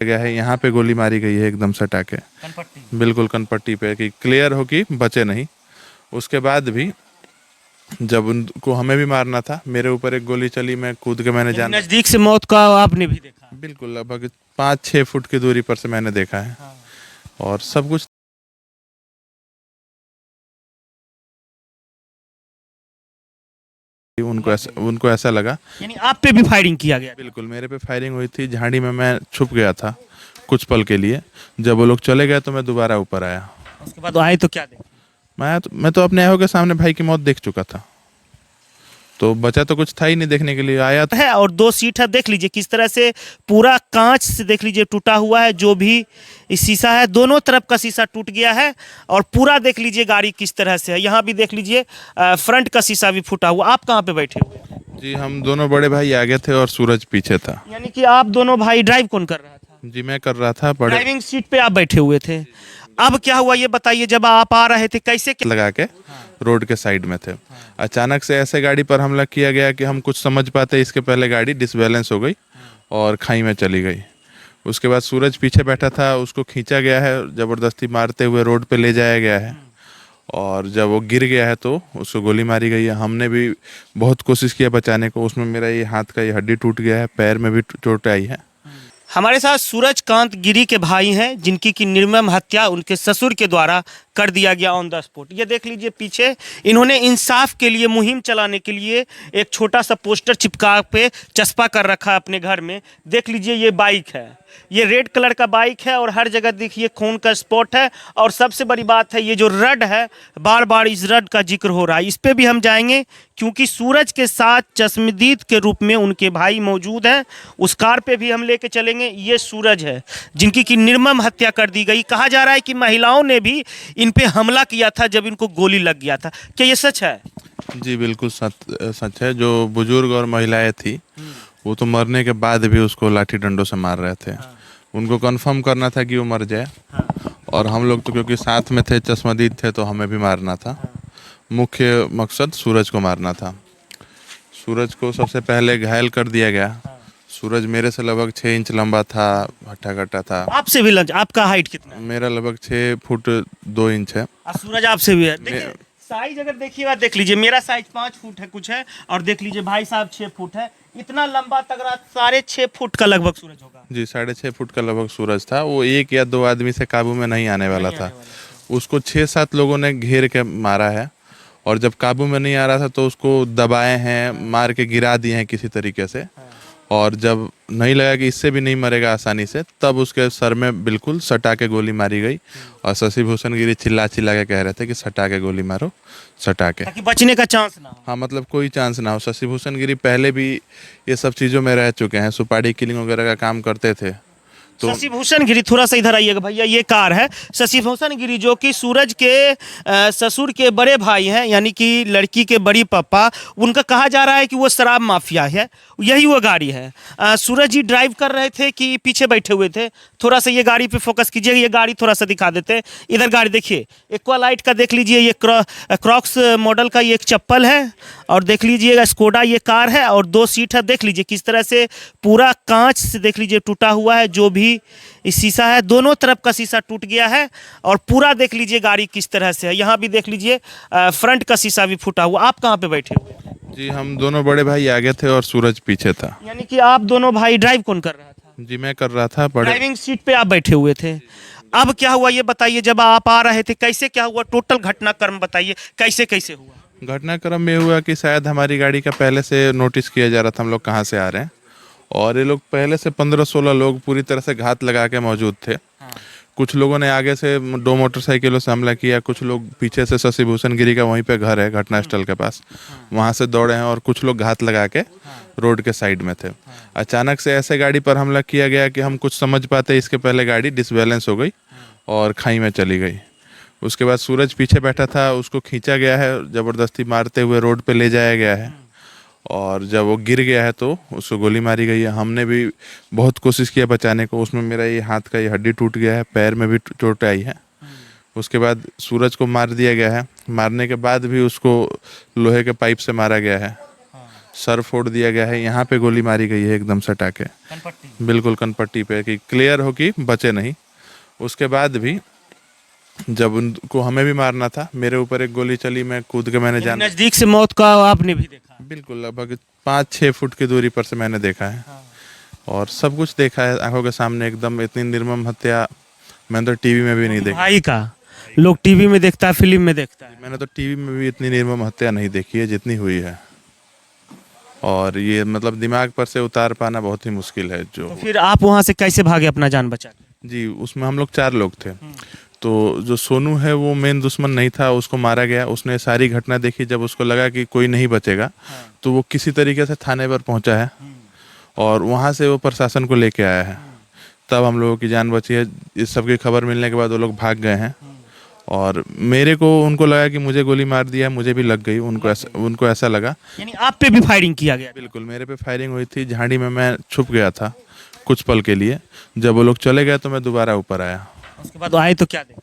गया है। यहाँ पे गोली मारी गई है एकदम सटा के, कनपट्टी। बिल्कुल कनपट्टी पे, कि क्लियर हो कि बचे नहीं। उसके बाद भी जब उनको हमें भी मारना था, मेरे ऊपर एक गोली चली, मैं कूद के मैंने यानी जान, नजदीक से मौत का आपने भी देखा। बिल्कुल लगभग 5-6 फुट की दूरी पर से मैंने देखा है। हाँ। और सब कुछ उनको ऐसा लगा। यानी आप पे भी फायरिंग किया गया था। बिल्कुल मेरे पे फायरिंग हुई थी, झाड़ी में मैं छुप गया था कुछ पल के लिए। जब वो लोग चले गए तो मैं दोबारा ऊपर आया। उसके बाद आए तो क्या देखा? मैं तो अपने आँखों के सामने भाई की मौत देख चुका था, तो बचा तो कुछ था ही नहीं देखने के लिए। आया तो है और दो सीट है, देख लीजिए किस तरह से पूरा कांच से देख लीजिए टूटा हुआ है। जो भी इस शीशा है, दोनों तरफ का शीशा टूट गया है। और पूरा देख लीजिए गाड़ी किस तरह से है। यहाँ भी देख लीजिए फ्रंट का शीशा भी फूटा हुआ। आप कहाँ पे बैठे हुए हैं? जी, हम दोनों बड़े भाई आगे थे और सूरज पीछे था। यानी कि आप दोनों भाई ड्राइव कौन कर रहा था? जी, मैं कर रहा था। बड़े ड्राइविंग सीट पे आप बैठे हुए थे। अब क्या हुआ ये बताइए, जब आप आ रहे थे कैसे लगा के रोड के साइड में थे। अचानक से ऐसे गाड़ी पर हमला किया गया कि हम कुछ समझ पाते इसके पहले गाड़ी डिसबैलेंस हो गई और खाई में चली गई। उसके बाद सूरज पीछे बैठा था, उसको खींचा गया है, ज़बरदस्ती मारते हुए रोड पे ले जाया गया है। और जब वो गिर गया है तो उसको गोली मारी गई है। हमने भी बहुत कोशिश किया बचाने को। उसमें मेरा ये हाथ का ये हड्डी टूट गया है, पैर में भी चोट आई है। हमारे साथ सूरजकांत गिरी के भाई हैं, जिनकी की निर्मम हत्या उनके ससुर के द्वारा कर दिया गया ऑन द स्पॉट। ये देख लीजिए पीछे इन्होंने इंसाफ के लिए मुहिम चलाने के लिए एक छोटा सा पोस्टर चिपका पे चस्पा कर रखा है अपने घर में। देख लीजिए ये बाइक है, ये रेड कलर का बाइक है और हर जगह देखिए खून का स्पॉट है। और सबसे बड़ी बात है, ये जो रड है, बार बार इस रड का जिक्र हो रहा है। इस पे भी हम जाएंगे क्योंकि सूरज के साथ चश्मदीद के रूप में उनके भाई मौजूद हैं। उस कार पे भी हम लेके चलेंगे। ये सूरज है जिनकी की निर्मम हत्या कर दी गई। कहा जा रहा है कि महिलाओं ने भी इन पे हमला किया था जब इनको गोली लग गया था। क्या ये सच है? जी बिल्कुल सच है। जो बुजुर्ग और महिलाएं थी वो तो मरने के बाद भी उसको लाठी डंडों से मार रहे थे। उनको कंफर्म करना था कि वो मर जाए। और हम लोग तो क्योंकि साथ में थे, चश्मदीद थे, तो हमें भी मारना था। मुख्य मकसद सूरज को मारना था। सूरज को सबसे पहले घायल कर दिया गया। सूरज मेरे से लगभग 6 इंच लंबा था, हट्टा कट्टा था। आपसे भी लंच, आपका हाइट कितना है? मेरा लगभग 6 फुट 2 इंच है। और सूरज आपसे भी है। देखिए साइज अगर देखिएगा, देख लीजिए मेरा साइज 5 फुट है कुछ है, और देख लीजिए भाई साहब 6 फुट है। इतना लंबा तगड़ा 6.5 फुट का लगभग सूरज होगा। जी, 6.5 फुट का लगभग सूरज था। वो एक या दो आदमी से काबू में नहीं आने वाला था। उसको 6-7 लोगों ने घेर के मारा है। और जब काबू में नहीं आ रहा था तो उसको दबाए हैं, मार के गिरा दिए हैं किसी तरीके से। और जब नहीं लगा कि इससे भी नहीं मरेगा आसानी से, तब उसके सर में बिल्कुल सटा के गोली मारी गई। और शशि भूषण गिरी चिल्ला चिल्ला के कह रहे थे कि सटा के गोली मारो, सटा के। ताकि बचने का चांस ना हो। हाँ, मतलब कोई चांस ना हो। शशि भूषण गिरी पहले भी ये सब चीज़ों में रह चुके हैं, सुपारी किलिंग वगैरह का काम करते थे। तो शशि भूषण गिरी, थोड़ा सा इधर आइएगा भैया। ये कार है शशि भूषण गिरी, जो कि सूरज के ससुर के बड़े भाई हैं, यानी कि लड़की के बड़ी पापा। उनका कहा जा रहा है कि वो शराब माफिया है। यही वो गाड़ी है। सूरज जी ड्राइव कर रहे थे कि पीछे बैठे हुए थे? थोड़ा सा ये गाड़ी पे फोकस कीजिए, ये गाड़ी थोड़ा सा दिखा देते हैं। इधर गाड़ी देखिए, एक्वा लाइट का देख लीजिए, ये क्रॉक्स मॉडल का ये एक चप्पल है। और देख लीजिएगा स्कोडा ये कार है और दो सीट है। देख लीजिए किस तरह से पूरा कांच से देख लीजिए टूटा हुआ है। जो भी इस शीशा है, दोनों तरफ का शीशा टूट गया है। और पूरा देख लीजिए गाड़ी किस तरह से है। यहाँ भी देख लीजिए फ्रंट का शीशा भी फूटा हुआ। आप कहाँ पे बैठे हुए हैं? जी, हम दोनों बड़े भाई आगे थे और सूरज पीछे था। यानी कि आप दोनों भाई ड्राइव कौन कर रहा था? जी, मैं कर रहा था। ड्राइविंग सीट पे आप बैठे हुए थे। अब क्या हुआ ये बताइए, जब आप आ रहे थे कैसे क्या हुआ? टोटल घटनाक्रम बताइए, कैसे कैसे हुआ? घटनाक्रम में हुआ कि शायद हमारी गाड़ी का पहले से नोटिस किया जा रहा था हम लोग कहाँ से आ रहे हैं। और ये लोग पहले से 15-16 लोग पूरी तरह से घात लगा के मौजूद थे। कुछ लोगों ने आगे से 2 मोटरसाइकिलों से हमला किया। कुछ लोग पीछे से, शशि भूषण गिरी का वहीं पे घर है घटनास्थल के पास, वहाँ से दौड़े हैं। और कुछ लोग घात लगा के रोड के साइड में थे। अचानक से ऐसे गाड़ी पर हमला किया गया कि हम कुछ समझ पाते इसके पहले गाड़ी डिसबैलेंस हो गई और खाई में चली गई। उसके बाद सूरज पीछे बैठा था, उसको खींचा गया है, ज़बरदस्ती मारते हुए रोड पे ले जाया गया है। और जब वो गिर गया है तो उसको गोली मारी गई है। हमने भी बहुत कोशिश किया बचाने को। उसमें मेरा ये हाथ का ये हड्डी टूट गया है, पैर में भी चोट आई है। उसके बाद सूरज को मार दिया गया है। मारने के बाद भी उसको लोहे के पाइप से मारा गया है। सर फोड़ दिया गया है, यहाँ पे गोली मारी गई है एकदम सटा के, बिल्कुल कनपट्टी पे, कि क्लियर हो कि बचे नहीं। उसके बाद भी जब उनको हमें भी मारना था, मेरे ऊपर एक गोली चली, मैं कूद के मैंने जान, नजदीक से मौत का आपने भी देखा? बिल्कुल लगभग 5-6 फुट की दूरी पर से मैंने देखा है, और सब कुछ देखा है आंखों के सामने एकदम। इतनी निर्मम हत्या मैंने तो टीवी में भी नहीं देखी। भाई का लोग टीवी में देखता है, फिल्म में देखता है, मैंने तो टीवी में भी इतनी निर्मम हत्या नहीं देखी है जितनी हुई है, और ये मतलब दिमाग पर से उतार पाना बहुत ही मुश्किल है। जो तो फिर आप वहां से कैसे भागे अपना जान बचा के? जी, उसमें हम लोग 4 लोग थे। तो जो सोनू है वो मेन दुश्मन नहीं था, उसको मारा गया। उसने सारी घटना देखी, जब उसको लगा कि कोई नहीं बचेगा तो वो किसी तरीके से थाने पर पहुंचा है, और वहां से वो प्रशासन को लेके आया है, तब हम लोगों की जान बची है। इस सब की खबर मिलने के बाद वो लोग भाग गए हैं, और मेरे को उनको लगा कि मुझे गोली मार दिया है, मुझे भी लग गई, उनको ऐसा लगा। यानी आप पे भी फायरिंग किया गया? बिल्कुल, मेरे पे फायरिंग हुई थी। झाड़ी में मैं छुप गया था कुछ पल के लिए, जब वो लोग चले गए तो मैं दोबारा ऊपर आया। उसके बाद आए तो क्या देखे?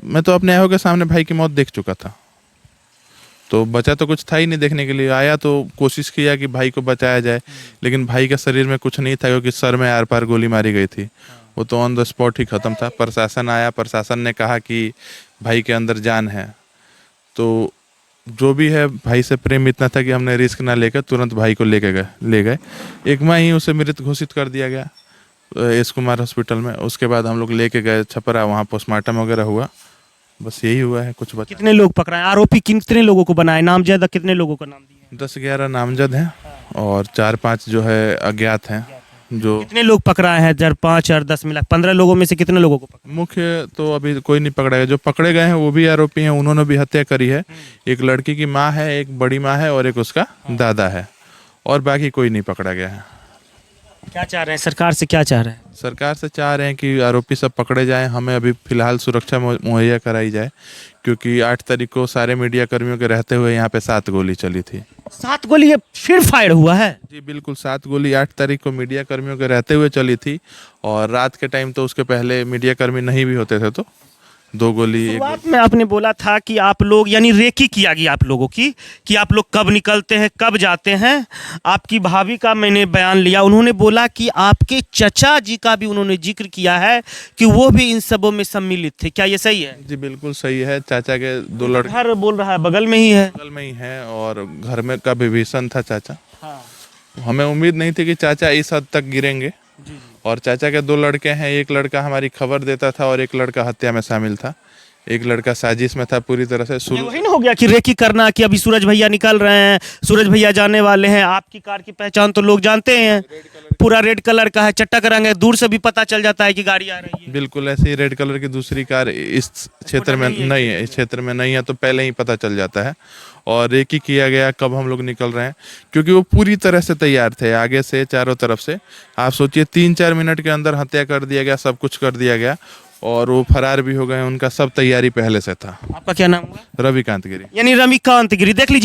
मैं तो अपने आंखों के सामने भाई की मौत देख चुका था, तो बचा तो कुछ था ही नहीं देखने के लिए। आया तो कोशिश किया कि भाई को बचाया जाए, लेकिन भाई के शरीर में कुछ नहीं था, क्योंकि सर में आर पार गोली मारी गई थी। वो तो ऑन द स्पॉट ही ख़त्म था। प्रशासन आया, प्रशासन ने कहा कि भाई के अंदर जान है, तो जो भी है, भाई से प्रेम इतना था कि हमने रिस्क ना लेकर तुरंत भाई को ले गए। एक माह ही उसे मृत घोषित कर दिया गया एस कुमार हॉस्पिटल में। उसके बाद हम लोग लेके गए छपरा, वहाँ पोस्टमार्टम वगैरह हुआ। बस यही हुआ है, कुछ बचा। कितने लोग पकड़ाए? आरोपी कितने लोगों को बनाए? नामजद कितने लोगों का नाम दिए? 10-11 नामजद हैं, और 4-5 जो है अज्ञात हैं। जो कितने लोग पकड़ाए हैं? 5 और 10 मिला 15 लोगों में से कितने लोगों को पकड़ा? मुख्य तो अभी कोई नहीं पकड़ा गया। जो पकड़े गए हैं वो भी आरोपी हैं, उन्होंने भी हत्या करी है। एक लड़की की माँ है, एक बड़ी माँ है, और एक उसका दादा है, और बाकी कोई नहीं पकड़ा गया है। क्या चाह रहे हैं सरकार से? क्या चाह रहे हैं? सरकार से चाह रहे हैं कि आरोपी सब पकड़े जाएं, हमें अभी फिलहाल सुरक्षा मुहैया कराई जाए, क्योंकि 8 तारीख को सारे मीडिया कर्मियों के रहते हुए यहाँ पे 7 गोली चली थी। 7 गोली ये फिर फायर हुआ है? जी बिल्कुल, 7 गोली 8 तारीख को मीडिया कर्मियों के रहते हुए चली थी, और रात के टाइम तो उसके पहले मीडिया कर्मी नहीं भी होते थे, तो 2 गोली। शुरुआत में आपने बोला था कि आप लोग, यानी रेकी किया गया आप लोगों की, कि आप लोग कब निकलते हैं, कब जाते हैं। आपकी भाभी का मैंने बयान लिया, उन्होंने बोला कि आपके चचा जी का भी उन्होंने जिक्र किया है कि वो भी इन सबों में सम्मिलित थे। क्या ये सही है? जी बिल्कुल सही है। चाचा के 2 लड़के घर बोल रहा है बगल में ही है। बगल में ही है, और घर में का विभीषण था चाचा। हमें उम्मीद नहीं थी कि चाचा इस हद तक गिरेंगे। और चाचा के 2 लड़के हैं, एक लड़का हमारी खबर देता था, और एक लड़का हत्या में शामिल था। एक लड़का साजिश में था पूरी तरह से। शुरू वही ना हो गया कि रेकी करना, कि अभी सूरज भैया निकल रहे हैं, सूरज भैया जाने वाले हैं। आपकी कार की पहचान तो लोग जानते हैं, पूरा रेड कलर का है, चट्टा कराएंगे, दूर से भी पता चल जाता है कि गाड़ी आ रही है। बिल्कुल ऐसे ही रेड कलर की दूसरी कार इस क्षेत्र में नहीं है, इस क्षेत्र में नहीं है, तो पहले ही पता चल जाता है। और रेकी किया गया कब हम लोग निकल रहे हैं, क्योंकि वो पूरी तरह से तैयार थे, आगे से चारों तरफ से। आप सोचिए 3-4 मिनट के अंदर हत्या कर दिया गया, सब कुछ कर दिया गया, और वो फरार भी हो गए। उनका सब तैयारी पहले से था। आपका क्या नाम हुआ? रविकांत गिरी। यानी रविकांत गिरी। देख लीजिए।